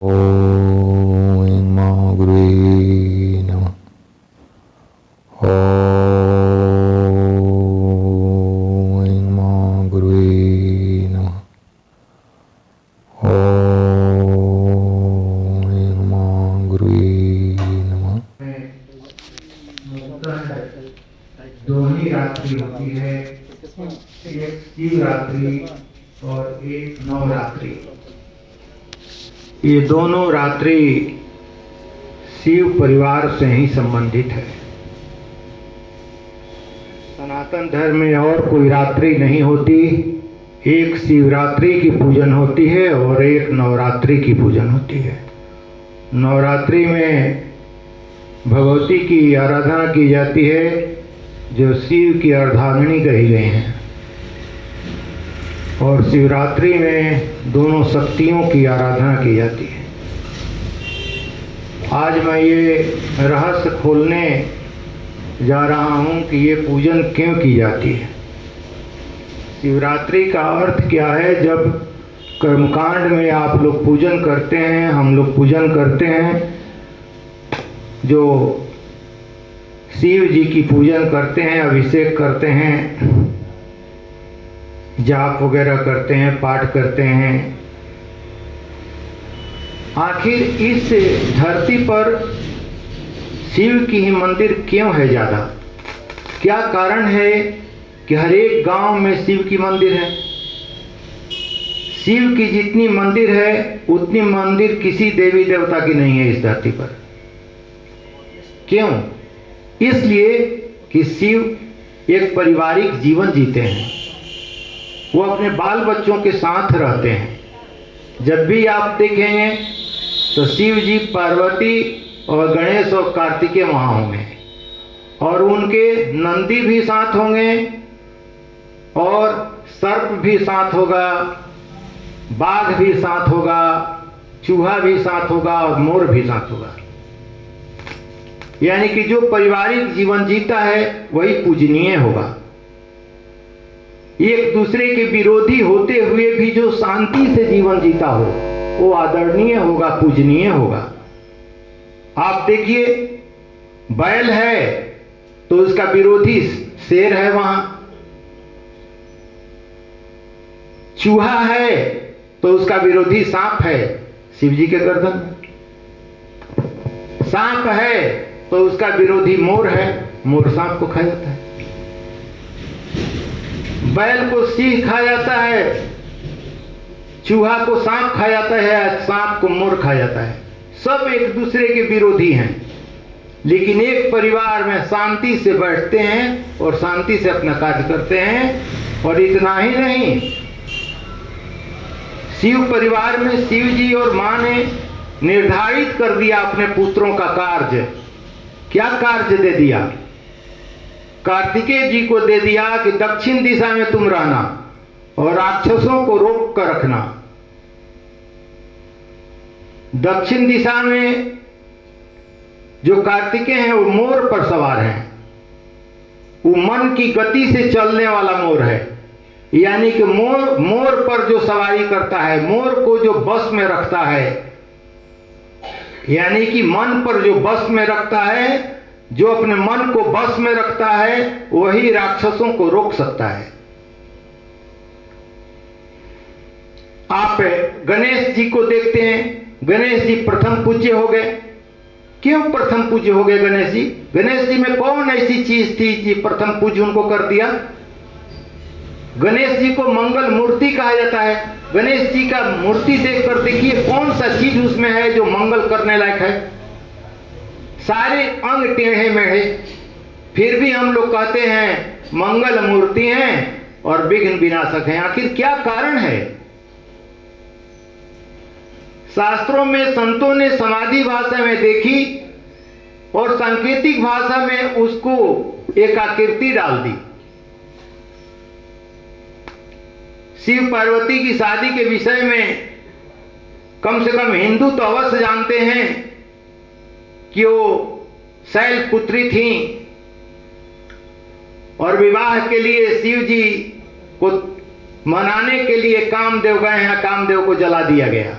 ओम नमो गुरुवे नमः। ओम नमो गुरुवे नमः। ओम नमो गुरुवे नमः। दो ही रात्रि होती है, एक शिवरात्रि और एक नवरात्रि। ये दोनों रात्रि शिव परिवार से ही संबंधित है। सनातन धर्म में और कोई रात्रि नहीं होती। एक शिवरात्रि की पूजन होती है और एक नवरात्रि की पूजन होती है। नवरात्रि में भगवती की आराधना की जाती है जो शिव की अर्धांगिनी कही गई हैं, और शिवरात्रि में दोनों शक्तियों की आराधना की जाती है। आज मैं ये रहस्य खोलने जा रहा हूँ कि ये पूजन क्यों की जाती है। शिवरात्रि का अर्थ क्या है। जब कर्मकांड में आप लोग पूजन करते हैं, हम लोग पूजन करते हैं, जो शिव जी की पूजन करते हैं, अभिषेक करते हैं, जाप वगैरह करते हैं, पाठ करते हैं। आखिर इस धरती पर शिव की ही मंदिर क्यों है ज़्यादा? क्या कारण है कि हर एक गांव में शिव की मंदिर है? शिव की जितनी मंदिर है उतनी मंदिर किसी देवी देवता की नहीं है इस धरती पर। क्यों? इसलिए कि शिव एक पारिवारिक जीवन जीते हैं। वो अपने बाल बच्चों के साथ रहते हैं। जब भी आप देखेंगे तो शिव जी, पार्वती और गणेश और कार्तिकेय वहाँ होंगे, और उनके नंदी भी साथ होंगे, और सर्प भी साथ होगा, बाघ भी साथ होगा, चूहा भी साथ होगा और मोर भी साथ होगा। यानी कि जो पारिवारिक जीवन जीता है वही पूजनीय होगा। एक दूसरे के विरोधी होते हुए भी जो शांति से जीवन जीता हो वो आदरणीय होगा, पूजनीय होगा। आप देखिए, बैल है तो उसका विरोधी शेर है वहां, चूहा है तो उसका विरोधी सांप है शिव जी के गर्दन में, सांप है तो उसका विरोधी मोर है, मोर सांप को खा जाता है। बैल को सिंह खा जाता है, चूहा को सांप खा जाता है, सांप को मोर खा जाता है। सब एक दूसरे के विरोधी हैं, लेकिन एक परिवार में शांति से बैठते हैं और शांति से अपना कार्य करते हैं। और इतना ही नहीं, शिव परिवार में शिव जी और मां ने निर्धारित कर दिया अपने पुत्रों का कार्य। क्या कार्य दे दिया? कार्तिकेय जी को दे दिया कि दक्षिण दिशा में तुम रहना और राक्षसों को रोक कर रखना। दक्षिण दिशा में जो कार्तिकेय हैं वो मोर पर सवार हैं। वो मन की गति से चलने वाला मोर है, यानी कि मोर पर जो सवारी करता है, मोर को जो बस में रखता है, यानी कि मन पर जो बस में रखता है, जो अपने मन को बस में रखता है वही राक्षसों को रोक सकता है। आप गणेश जी को देखते हैं, गणेश जी प्रथम पूज्य हो गए। क्यों प्रथम पूज्य हो गए गणेश जी? गणेश जी में कौन ऐसी चीज थी कि प्रथम पूज्य उनको कर दिया? गणेश जी को मंगल मूर्ति कहा जाता है। गणेश जी का मूर्ति देखकर देखिए कौन सा चीज उसमें है जो मंगल करने लायक है। सारे अंग टेढ़े मेढ़े, फिर भी हम लोग कहते हैं मंगल मूर्ति हैं और विघ्न विनाशक हैं। आखिर क्या कारण है? शास्त्रों में संतों ने समाधि भाषा में देखी और सांकेतिक भाषा में उसको एक आकृति डाल दी। शिव पार्वती की शादी के विषय में कम से कम हिंदू तो अवश्य जानते हैं कि वो शैल पुत्री थी, और विवाह के लिए शिव जी को मनाने के लिए कामदेव गए हैं, कामदेव को जला दिया गया।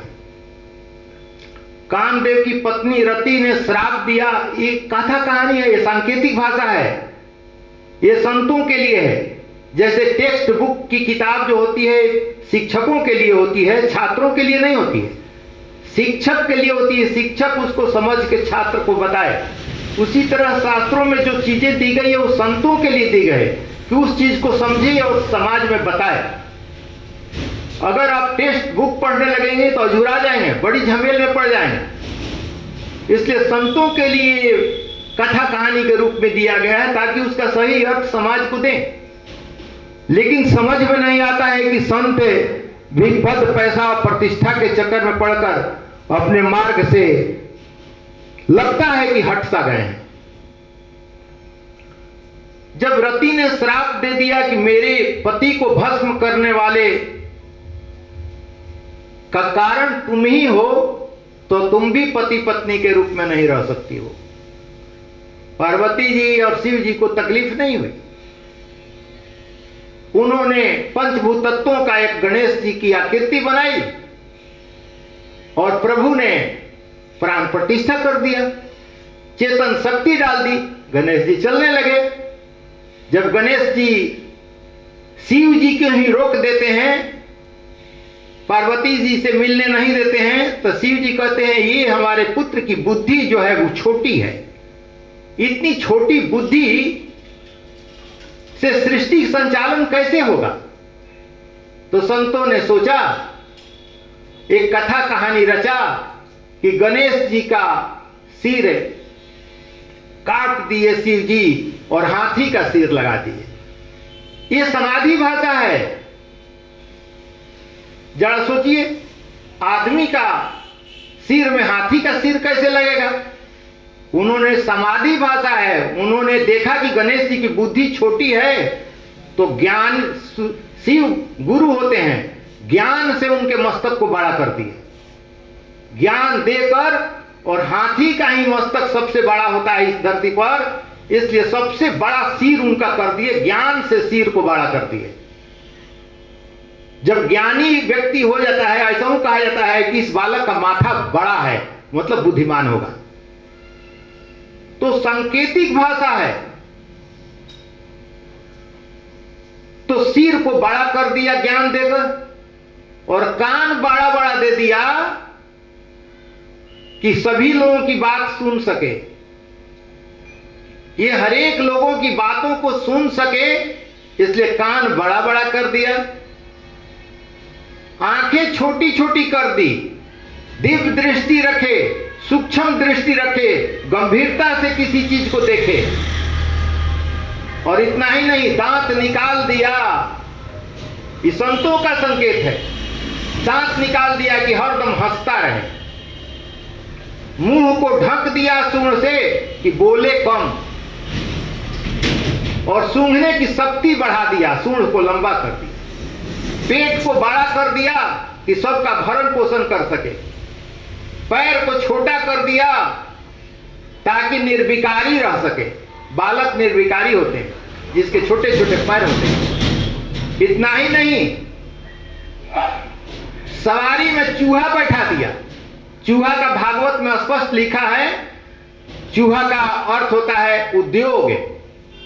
कामदेव की पत्नी रति ने श्राप दिया, ये कथा कहानी है, ये सांकेतिक भाषा है, ये संतों के लिए है। जैसे टेक्स्ट बुक की किताब जो होती है शिक्षकों के लिए होती है, छात्रों के लिए नहीं होती है, शिक्षक के लिए होती है। शिक्षक उसको समझ के छात्र को बताए। उसी तरह शास्त्रों में जो चीजें दी गई है वो संतों के लिए दी गई कि उस चीज को समझे और समाज में बताए। अगर आप टेक्स्ट बुक पढ़ने लगेंगे तो अधूरा जाएंगे, बड़ी झमेल में पड़ जाएंगे। इसलिए संतों के लिए कथा कहानी के रूप में दिया गया है ताकि उसका सही अर्थ समाज को दें। लेकिन समझ में नहीं आता है कि संत भी पद पैसा और प्रतिष्ठा के चक्कर में पड़कर अपने मार्ग से लगता है कि हट सा गए हैं। जब रति ने श्राप दे दिया कि मेरे पति को भस्म करने वाले का कारण तुम ही हो, तो तुम भी पति पत्नी के रूप में नहीं रह सकती हो। पार्वती जी और शिव जी को तकलीफ नहीं हुई। उन्होंने पंचभूत तत्वों का एक गणेश जी की आकृति बनाई और प्रभु ने प्राण प्रतिष्ठा कर दिया, चेतन शक्ति डाल दी, गणेश जी चलने लगे। जब गणेश जी शिव जी को ही रोक देते हैं, पार्वती जी से मिलने नहीं देते हैं, तो शिव जी कहते हैं ये हमारे पुत्र की बुद्धि जो है वो छोटी है, इतनी छोटी बुद्धि से सृष्टि संचालन कैसे होगा। तो संतों ने सोचा, एक कथा कहानी रचा कि गणेश जी का सिर काट दिए शिव जी और हाथी का सिर लगा दिए। ये समाधि भाषा है। जरा सोचिए, आदमी का सिर में हाथी का सिर कैसे लगेगा। उन्होंने समाधि भाषा है, उन्होंने देखा कि गणेश जी की बुद्धि छोटी है, तो ज्ञान, शिव गुरु होते हैं, ज्ञान से उनके मस्तक को बड़ा कर दिए, ज्ञान देकर। और हाथी का ही मस्तक सबसे बड़ा होता है इस धरती पर, इसलिए सबसे बड़ा सिर उनका कर दिए, ज्ञान से सिर को बड़ा कर दिए। जब ज्ञानी व्यक्ति हो जाता है, ऐसा कहा जाता है कि इस बालक का माथा बड़ा है, मतलब बुद्धिमान होगा। तो सांकेतिक भाषा है। तो सिर को बड़ा कर दिया ज्ञान देकर, और कान बड़ा बड़ा दे दिया कि सभी लोगों की बात सुन सके, ये हर एक लोगों की बातों को सुन सके, इसलिए कान बड़ा बड़ा कर दिया। आंखें छोटी छोटी कर दी, दिव्य दृष्टि रखे, सूक्ष्म दृष्टि रखे, गंभीरता से किसी चीज को देखे। और इतना ही नहीं, दांत निकाल दिया, ये संतों का संकेत है। दांत निकाल दिया कि हरदम हंसता रहे। मुंह को ढक दिया सूंड से कि बोले कम, और सूंघने की शक्ति बढ़ा दिया, सूंड को लंबा कर दिया। पेट को बड़ा कर दिया कि सबका भरण पोषण कर सके। पैर को छोटा कर दिया ताकि निर्विकारी रह सके। बालक निर्विकारी होते हैं जिसके छोटे छोटे पैर होते हैं। इतना ही नहीं, सवारी में चूहा बैठा दिया। चूहा का भागवत में स्पष्ट लिखा है, चूहा का अर्थ होता है उद्योग,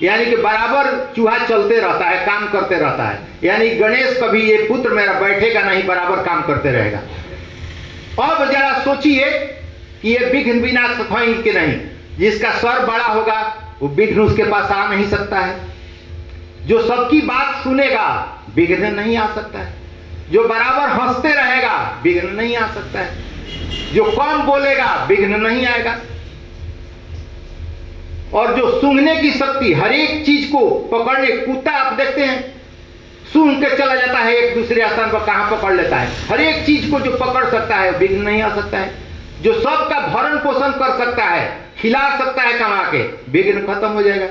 यानी कि बराबर चूहा चलते रहता है, काम करते रहता है। यानी गणेश कभी ये पुत्र मेरा बैठेगा नहीं, बराबर काम करते रहेगा। अब जरा सोचिए कि ये विघ्न विनाश होंगे कि नहीं। जिसका स्वर बड़ा होगा वो विघ्न उसके पास आ नहीं सकता है। जो सबकी बात सुनेगा विघ्न नहीं आ सकता है। जो बराबर हंसते रहेगा विघ्न नहीं आ सकता है। जो कम बोलेगा विघ्न नहीं आएगा। और जो सूंघने की शक्ति, हर एक चीज को पकड़ने, कुत्ता आप देखते हैं सूंघ के चला जाता है, एक दूसरे स्थान पर कहां पकड़ लेता है। हर एक चीज को जो पकड़ सकता है विघ्न नहीं आ सकता है। जो सबका भरण पोषण कर सकता है, खिला सकता है कमा के, विघ्न खत्म हो जाएगा।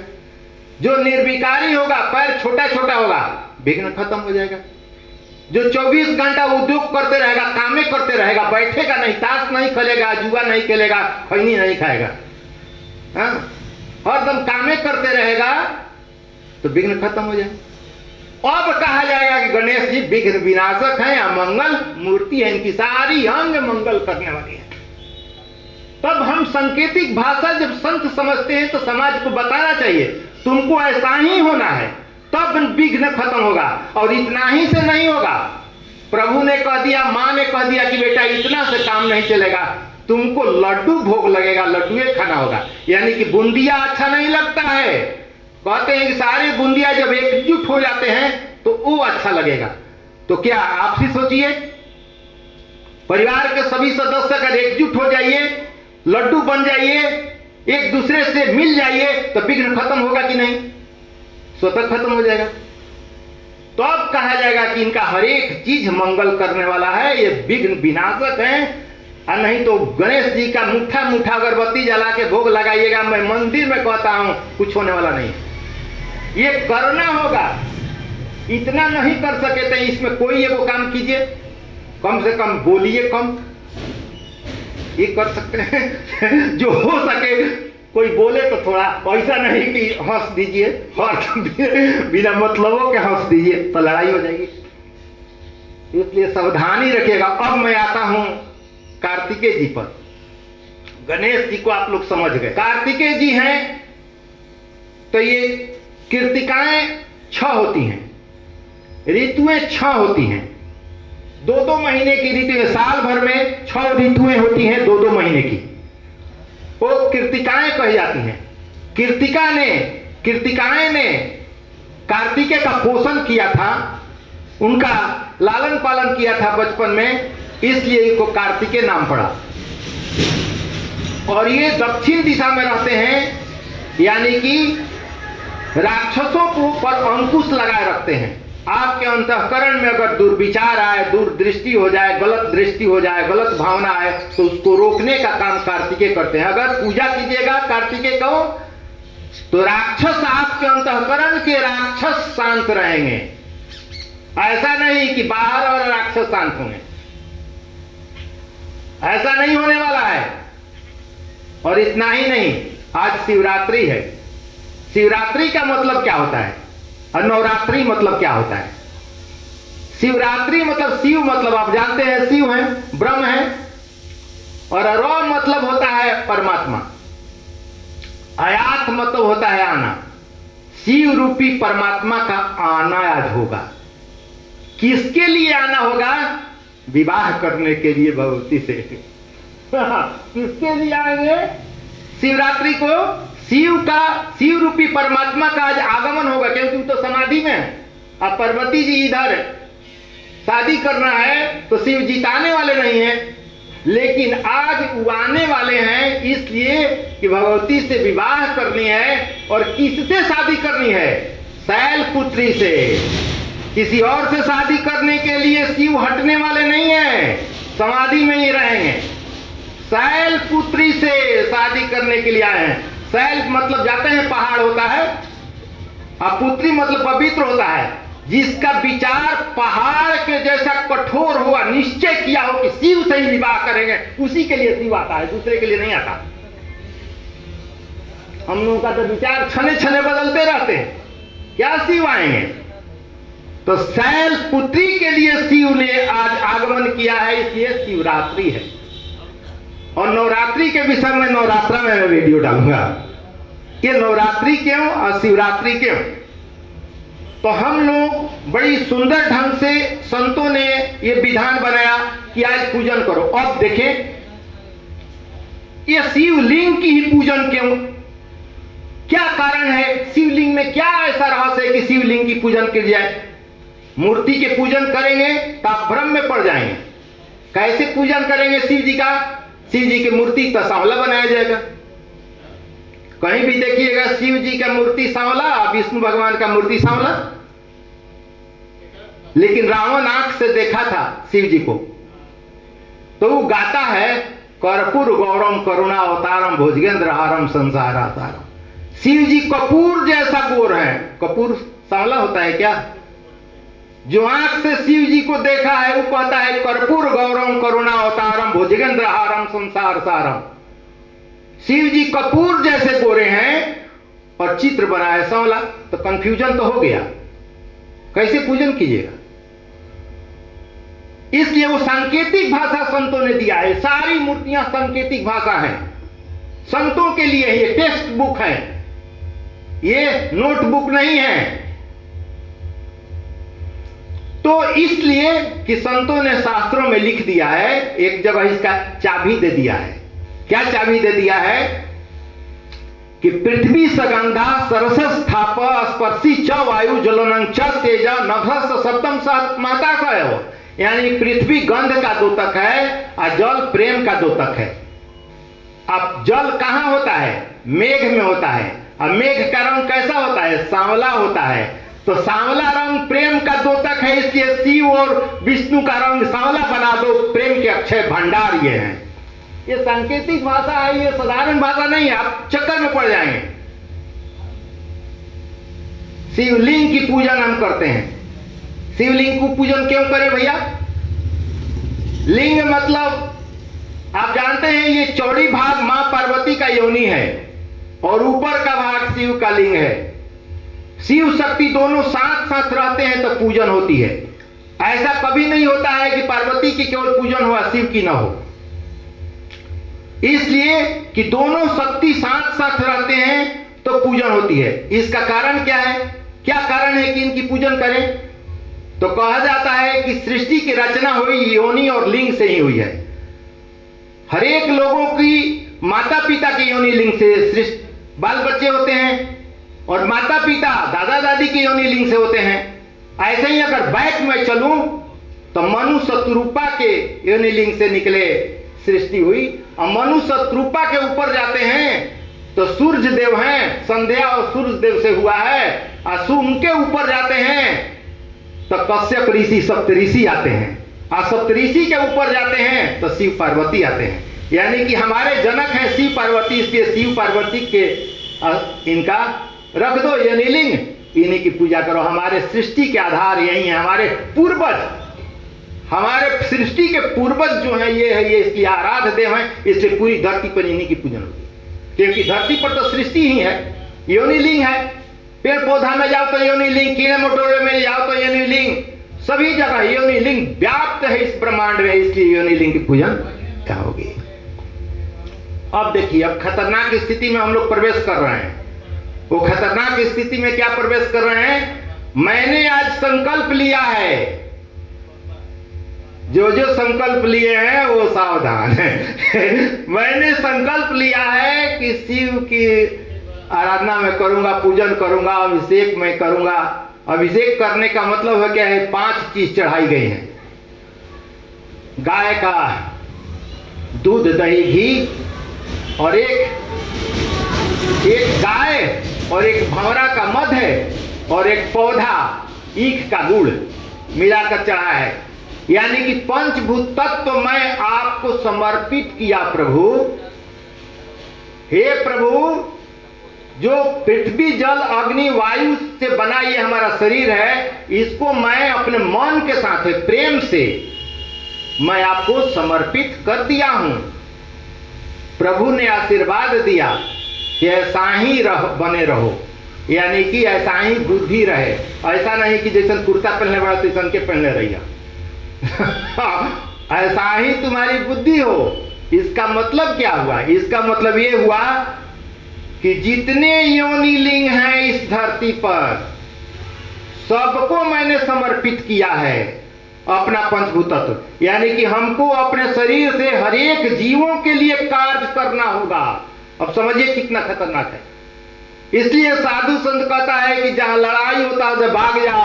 जो निर्विकारी होगा, पैर छोटा छोटा होगा, विघ्न खत्म हो जाएगा। जो 24 घंटा उद्योग करते रहेगा, कामे करते रहेगा, बैठेगा नहीं, ताश नहीं खेलेगा, जुआ नहीं खेलेगा, खैनी नहीं खाएगा, हरदम कामे करते रहेगा, तो विघ्न खत्म हो जाए। अब कहा जाएगा कि गणेश जी विघ्न विनाशक हैं, अमंगल मूर्ति है, इनकी सारी अंग मंगल करने वाली है। सांकेतिक भाषा जब संत समझते हैं तो समाज को बताना चाहिए तुमको ऐसा ही होना है, तब विघ्न खत्म होगा। और इतना ही से नहीं होगा। प्रभु ने कह दिया, माँ ने कह दिया कि बेटा इतना से काम नहीं चलेगा, तुमको लड्डू भोग लगेगा, लड्डू खाना होगा। यानी कि बूंदिया अच्छा नहीं लगता है। कहते हैं कि सारे बूंदिया जब एकजुट हो जाते हैं तो वो अच्छा लगेगा। तो क्या आप ही सोचिए, परिवार के सभी सदस्य अगर एकजुट हो जाइए, लड्डू बन जाइए, एक दूसरे से मिल जाइए, तो विघ्न खत्म होगा कि नहीं? स्वतः खत्म हो जाएगा। तो अब कहा जाएगा कि इनका हर एक चीज मंगल करने वाला है, ये विघ्न विनाशक है। और नहीं तो गणेश जी का मुठ्ठा मुठ्ठा अगरबत्ती जला के भोग लगाइएगा, मैं मंदिर में कहता हूं कुछ होने वाला नहीं। ये करना होगा, इतना नहीं कर सके तो इसमें कोई एगो काम कीजिए, कम से कम बोलिए कम, ये कर सकते हैं जो हो सके। कोई बोले तो थोड़ा ऐसा नहीं कि हंस दीजिए, बिना मतलबों के हंस दीजिए तो लड़ाई हो जाएगी। इसलिए सावधानी रखिएगा। अब मैं आता हूं कार्तिकेय जी पर। गणेश जी को आप लोग समझ गए। कार्तिकेय जी हैं तो ये कृतिकाएं 6 होती हैं, ऋतुएं 6 होती हैं। 2-2 महीने की ऋतु, साल भर में 6 ऋतुएं होती हैं 2-2 महीने की, वो कृतिकाएं कही जाती हैं। कृतिकाएं ने कार्तिकेय का पोषण किया था, उनका लालन पालन किया था बचपन में, इसलिए इनको कार्तिकेय नाम पड़ा। और ये दक्षिण दिशा में रहते हैं, यानी कि राक्षसों को पर अंकुश लगाए रखते हैं। आपके अंतःकरण में अगर दुर्विचार आए, दूरदृष्टि हो जाए, गलत दृष्टि हो जाए, गलत भावना आए, तो उसको रोकने का काम कार्तिकेय करते हैं। अगर पूजा कीजिएगा कार्तिकेय को, तो राक्षस, आपके अंतःकरण के राक्षस शांत रहेंगे। ऐसा नहीं कि बाहर और राक्षस शांत होंगे, ऐसा नहीं होने वाला है। और इतना ही नहीं, आज शिवरात्रि है। शिवरात्रि का मतलब क्या होता है और नवरात्रि मतलब क्या होता है? शिवरात्रि मतलब शिव, मतलब आप जानते हैं शिव है, ब्रह्म है, और र मतलब होता है परमात्मा, आयात मतलब होता है आना। शिव रूपी परमात्मा का आना आज होगा। किसके लिए आना होगा? विवाह करने के लिए भगवती से। किसके लिए आएंगे? शिवरात्रि को शिव रूपी परमात्मा का आज आगमन होगा, क्योंकि वो तो समाधि में है। अब पार्वती जी इधर शादी करना है तो शिव जी आने वाले नहीं हैं, लेकिन आज वो आने वाले हैं, इसलिए कि भगवती से विवाह करनी है। और किससे शादी करनी है? शैलपुत्री से। किसी और से शादी करने के लिए शिव हटने वाले नहीं है, समाधि में ही रहेंगे। शैलपुत्री से शादी करने के लिए आए हैं। शैल मतलब जाते हैं पहाड़ होता है, और पुत्री मतलब पवित्र होता है। जिसका विचार पहाड़ के जैसा कठोर हुआ, निश्चय किया हो कि शिव से ही विवाह करेंगे, उसी के लिए शिव आता है, दूसरे के लिए नहीं आता। हम लोगों का तो विचार छने छने बदलते रहते हैं, क्या शिव आएंगे? तो शैलपुत्री के लिए शिव ने आज आगमन किया है, इसलिए शिवरात्रि है। और नवरात्रि के विषय में नवरात्रा में मैं वीडियो डालूंगा कि नवरात्रि क्यों और शिवरात्रि क्यों। तो हम लोग बड़ी सुंदर ढंग से संतों ने ये विधान बनाया कि आज पूजन करो। अब देखें, ये शिवलिंग की ही पूजन क्यों? क्या कारण है? शिवलिंग में क्या ऐसा रहस्य है कि शिवलिंग की पूजन की जाए? मूर्ति के पूजन करेंगे तो आप भ्रम में पड़ जाएंगे। कैसे पूजन करेंगे शिव जी का? शिव जी की मूर्ति तो सांवला बनाया जाएगा। कहीं भी देखिएगा शिव जी का मूर्ति सांवला, विष्णु भगवान का मूर्ति सांवला। लेकिन रावण आंख से देखा था शिव जी को, तो वो गाता है कर्पूर गौरम करुणा अवतारम भुजगेंद्र हारम संसार आसारम। शिव जी कपूर जैसा गोर है। कपूर सांवला होता है क्या? जो आंख से शिव जी को देखा है वो कहता है कर्पूर गौरम करुणा अवतारम भुजगेंद्र हारम संसार सारम। शिव जी कपूर जैसे गोरे हैं और चित्र बनाया सांवला, तो कंफ्यूजन तो हो गया, कैसे पूजन कीजिएगा? इसलिए वो सांकेतिक भाषा संतों ने दिया है। सारी मूर्तियां सांकेतिक भाषा हैं। संतों के लिए ये टेक्स्ट बुक है, ये नोटबुक नहीं है। तो इसलिए कि संतों ने शास्त्रों में लिख दिया है, एक जगह इसका चाबी दे दिया है। क्या चाबी दे दिया है कि पृथ्वी सगंधा सरस स्थाप स्पर्शी च वायु जलनं च तेज नभस सप्तम माता का, यानी पृथ्वी गंध का द्योतक है और जल प्रेम का द्योतक है। अब जल कहां होता है? मेघ में होता है। और मेघ का रंग कैसा होता है? सांवला होता है। तो सांवला रंग प्रेम का द्योतक है, इसलिए शिव और विष्णु का रंग सांवला बना दो, प्रेम के अक्षय भंडार ये हैं। ये सांकेतिक भाषा है, ये साधारण भाषा नहीं है, आप चक्कर में पड़ जाएंगे। शिवलिंग की पूजन हम करते हैं। शिवलिंग को पूजन क्यों करें भैया? लिंग मतलब आप जानते हैं ये चौड़ी भाग मां पार्वती का योनि है और ऊपर का भाग शिव का लिंग है। शिव शक्ति दोनों साथ साथ रहते हैं तो पूजन होती है। ऐसा कभी नहीं होता है कि पार्वती की केवल पूजन हुआ, शिव की ना हो। इसलिए कि दोनों शक्ति साथ साथ रहते हैं तो पूजन होती है। इसका कारण क्या है? क्या कारण है कि इनकी पूजन करें? तो कहा जाता है कि सृष्टि की रचना हुई योनि और लिंग से ही हुई है। हर एक लोगों की माता पिता की योनि लिंग से बाल बच्चे होते हैं और माता पिता दादा दादी की योनि लिंग से होते हैं। ऐसे ही अगर बैक में चलूं तो मनु शत्रुपा के योनि लिंग से निकले सृष्टि हुई, और मनु शत्रुपा के ऊपर जाते हैं तो सूर्य देव हैं, संध्या और सूर्य देव से हुआ है। और उनके ऊपर जाते हैं तो कश्यप ऋषि सप्तऋषि आते हैं, और सप्तऋषि के ऊपर जाते हैं तो शिव पार्वती आते हैं। यानी कि हमारे जनक हैं शिव पार्वती, इसलिए शिव पार्वती के इनका रख दो योनिलिंग, इन्हीं की पूजा करो। हमारे सृष्टि के आधार यही है, हमारे पूर्वज, हमारे सृष्टि के पूर्वज जो है ये है, ये इसकी आराध्य देव है, इसलिए पूरी धरती पर इन्हीं की पूजन होती है। क्योंकि धरती पर तो सृष्टि ही है, योनिलिंग है। पेड़ पौधा में जाओ तो योनिलिंग, कीड़े मटोड़े में जाओ तो योनिलिंग, सभी जगह योनिलिंग व्याप्त है इस ब्रह्मांड में, इसलिए योनिलिंग की पूजन क्या होगी। अब देखिए, अब खतरनाक स्थिति में हम लोग प्रवेश कर रहे हैं। वो खतरनाक स्थिति में क्या प्रवेश कर रहे हैं? मैंने आज संकल्प लिया है, जो जो संकल्प लिए हैं वो सावधान है। मैंने संकल्प लिया है कि शिव की आराधना में करूंगा, पूजन करूंगा, अभिषेक में करूंगा। अभिषेक करने का मतलब है क्या है? 5 चीज चढ़ाई गई हैं। गाय का दूध, दही, घी, और एक गाय और एक भंवरा का मध है, और एक पौधा ईख का गुड़ मिलाकर चढ़ा है। यानी कि पंचभूत तत्व मैं आपको समर्पित किया प्रभु। हे प्रभु, जो पृथ्वी जल अग्नि वायु से बना ये हमारा शरीर है, इसको मैं अपने मन के साथ प्रेम से मैं आपको समर्पित कर दिया हूं। प्रभु ने आशीर्वाद दिया कि ऐसा ही बने रहो, यानी कि ऐसा ही बुद्धि रहे। ऐसा नहीं कि जैसा कुर्ता पहनने वाला तैसा के पहनने रहिए। ऐसा ही तुम्हारी बुद्धि हो। इसका मतलब क्या हुआ? इसका मतलब ये हुआ कि जितने योनि लिंग हैं इस धरती पर, सबको मैंने समर्पित किया है अपना पंचभूत तत्व। यानी कि हमको अपने शरीर से हर एक जीवों के लिए कार्य करना होगा। अब समझिए कितना खतरनाक है। इसलिए साधु संत कहता है कि जहां लड़ाई होता है भाग जा,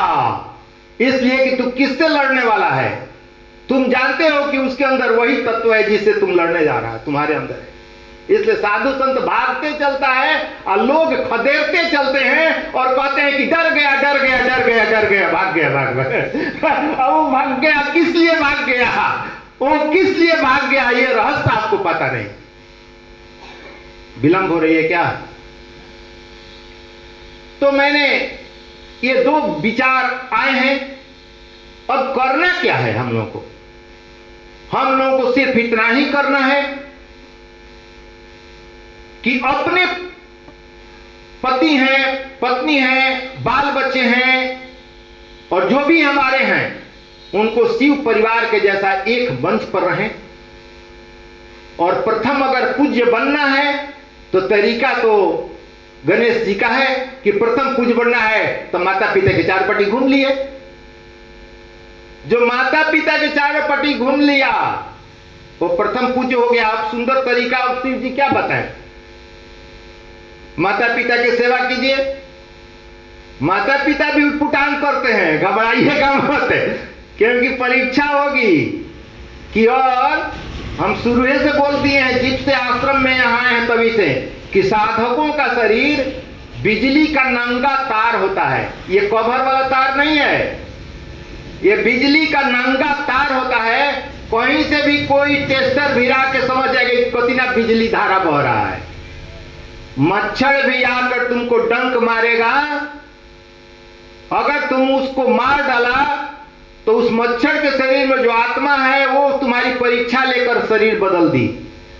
इसलिए कि तू किससे लड़ने वाला है? तुम जानते हो कि उसके अंदर वही तत्व है जिससे तुम लड़ने जा रहा है, तुम्हारे अंदर है। इसलिए साधु संत भागते चलता है और लोग खदेड़ते चलते हैं और कहते हैं कि डर गया डर गया डर गया डर गया, भाग गया भाग गया। वो भाग गया, किस लिए भाग गया? वो किस लिए भाग गया? ये रहस्य आपको पता नहीं। विलंब हो रही है क्या? तो मैंने ये 2 विचार आए हैं। अब करना क्या है हम लोगों को? हम लोगों को सिर्फ इतना ही करना है कि अपने पति हैं, पत्नी हैं, बाल बच्चे हैं और जो भी हमारे हैं, उनको शिव परिवार के जैसा एक मंच पर रहें। और प्रथम अगर पूज्य बनना है तो तरीका तो गणेश जी का है कि प्रथम पूज्य बनना है तो माता पिता के चार पट्टी घूम लिए। जो माता पिता के चारों पट्टी घूम लिया वो प्रथम पूज्य हो गया। आप सुंदर तरीका अब शिव जी क्या बताएं? माता पिता की सेवा कीजिए। माता पिता भी उटपुटान करते हैं, घबराइएगा मत, क्योंकि परीक्षा होगी कि, और हम शुरू से बोल दिए हैं जिस से आश्रम में यहाँ हैं तभी से, कि साधकों का शरीर बिजली का नंगा तार होता है। ये कवर वाला तार नहीं है, ये बिजली का नंगा तार होता है। कहीं से भी कोई टेस्टर भिरा के समझ जाएगा कितना बिजली धारा बह रहा है। मच्छर भी आकर तुमको डंक मारेगा, अगर तुम उसको मार डाला तो उस मच्छर के शरीर में जो आत्मा है वो तुम्हारी परीक्षा लेकर शरीर बदल दी,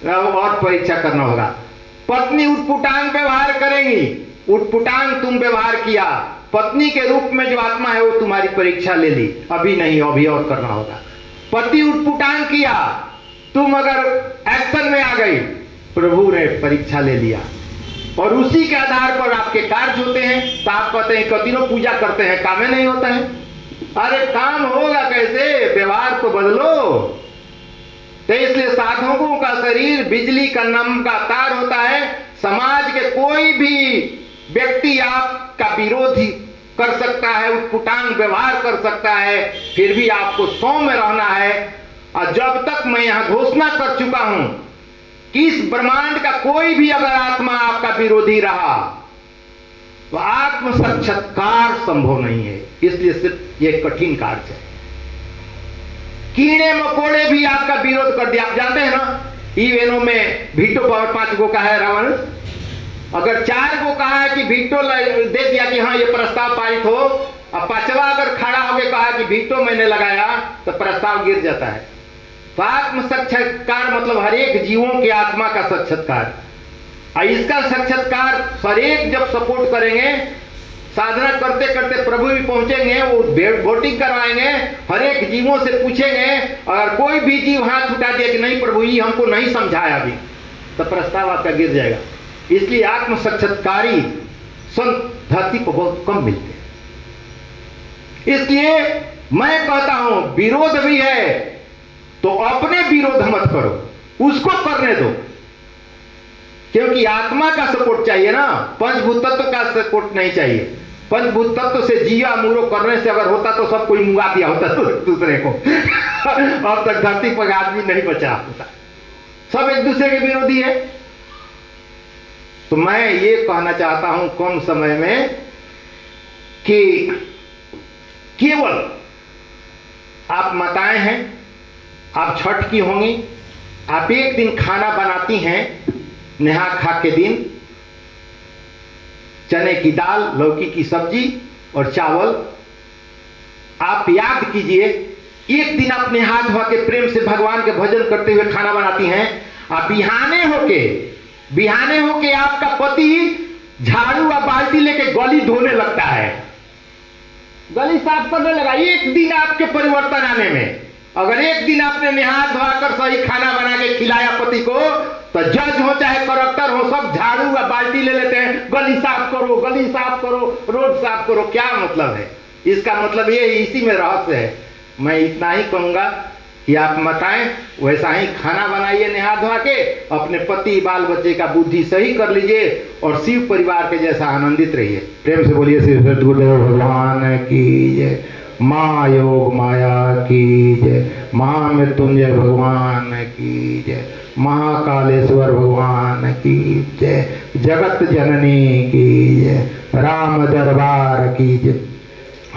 और परीक्षा करना होगा। पत्नी उटपुटांग व्यवहार करेंगी, उटपुटांग तुम व्यवहार किया, पत्नी के रूप में जो आत्मा है वो तुम्हारी परीक्षा ले ली, अभी नहीं अभी और करना होगा। पति उटपुटांग किया, तुम अगर एक्शन में आ गई, प्रभु ने परीक्षा ले लिया, और उसी के आधार पर आपके कार्य होते हैं। तो आप कहते हैं कतिनों पूजा करते हैं, काम नहीं होता है। अरे काम होगा कैसे, व्यवहार तो बदलो। तो इसलिए साधकों का शरीर बिजली का नंगा तार होता है। समाज के कोई भी व्यक्ति आपका विरोधी कर सकता है, उटपुटांग व्यवहार कर सकता है, फिर भी आपको सौम्य रहना है। और जब तक मैं यहां घोषणा कर चुका हूं कि इस ब्रह्मांड का कोई भी अगर आत्मा आपका विरोधी रहा तो आत्म साक्षात्कार संभव नहीं है। इसलिए सिर्फ ये कठिन कार्य है। कीड़े मकोड़े भी आपका विरोध कर दिया। आप जानते हैं ना, ईवेनो में वीटो पावर 5 गो का है रावण। अगर 4 को कहा है कि वीटो दे दिया कि हाँ ये प्रस्ताव पारित हो, और 5वां अगर खड़ा होकर कहा कि वीटो मैंने लगाया, तो प्रस्ताव गिर जाता है। तो आत्म साक्षात्कार मतलब हर एक जीवों के आत्मा का साक्षात्कार, और इसका साक्षात्कार हर एक जब सपोर्ट करेंगे, साधना करते करते प्रभु भी पहुंचेंगे, वो वोटिंग करवाएंगे, हर एक जीवों से पूछेंगे। अगर कोई भी जीव हाथ उठा दिया कि नहीं प्रभु ये हमको नहीं समझाया अभी, तो प्रस्ताव आपका गिर जाएगा। इसलिए आत्म साक्षात्कारी संत धरती पर बहुत कम मिलते हैं। इसलिए मैं कहता हूं विरोध भी है तो अपने विरोध मत करो, उसको करने दो, क्योंकि आत्मा का सपोर्ट चाहिए ना, पंचभूत तत्व का सपोर्ट नहीं चाहिए। पंचभूत तत्व से जिया मूरो करने से अगर होता तो सब कोई मुंगा दिया होता तो दूसरे को अब तक धरती पर आदमी नहीं बचा होता, सब एक दूसरे के विरोधी है। तो मैं ये कहना चाहता हूं कम समय में कि केवल आप माताएं हैं, आप छठ की होंगी, आप एक दिन खाना बनाती हैं नेहा खा के दिन, चने की दाल, लौकी की सब्जी और चावल। आप याद कीजिए एक दिन अपने हाथ धो के प्रेम से भगवान के भजन करते हुए खाना बनाती हैं। आप बिहाने होके आपका पति झाड़ू और बाल्टी लेके गली धोने लगता है, गली साफ करने लगा। एक दिन आपके परिवर्तन आने में, अगर एक दिन आपने निहार धोकर सही खाना बना के खिलाया पति को, तो जज हो चाहे कलेक्टर हो, सब झाड़ू या बाल्टी ले लेते हैं, गली साफ करो, गली साफ करो, रोड साफ करो। क्या मतलब है इसका? मतलब ये इसी में रहस्य है। मैं इतना ही कहूंगा कि आप बताएं वैसा ही खाना बनाइए नहा धोआ के, अपने पति बाल बच्चे का बुद्धि सही कर लीजिए और शिव परिवार के जैसा आनंदित रहिए। प्रेम से बोलिए श्री सद्गुरुदेव भगवान की जय, माँ योग माया की जय, महामृत्युंजय भगवान की जय, महाकालेश्वर भगवान की जय, जगत जननी की जय, राम दरबार की जय,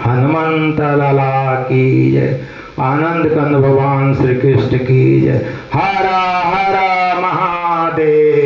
हनुमंत लाला की जय, आनंद कंद भगवान श्री कृष्ण की जय। हर हर महादेव।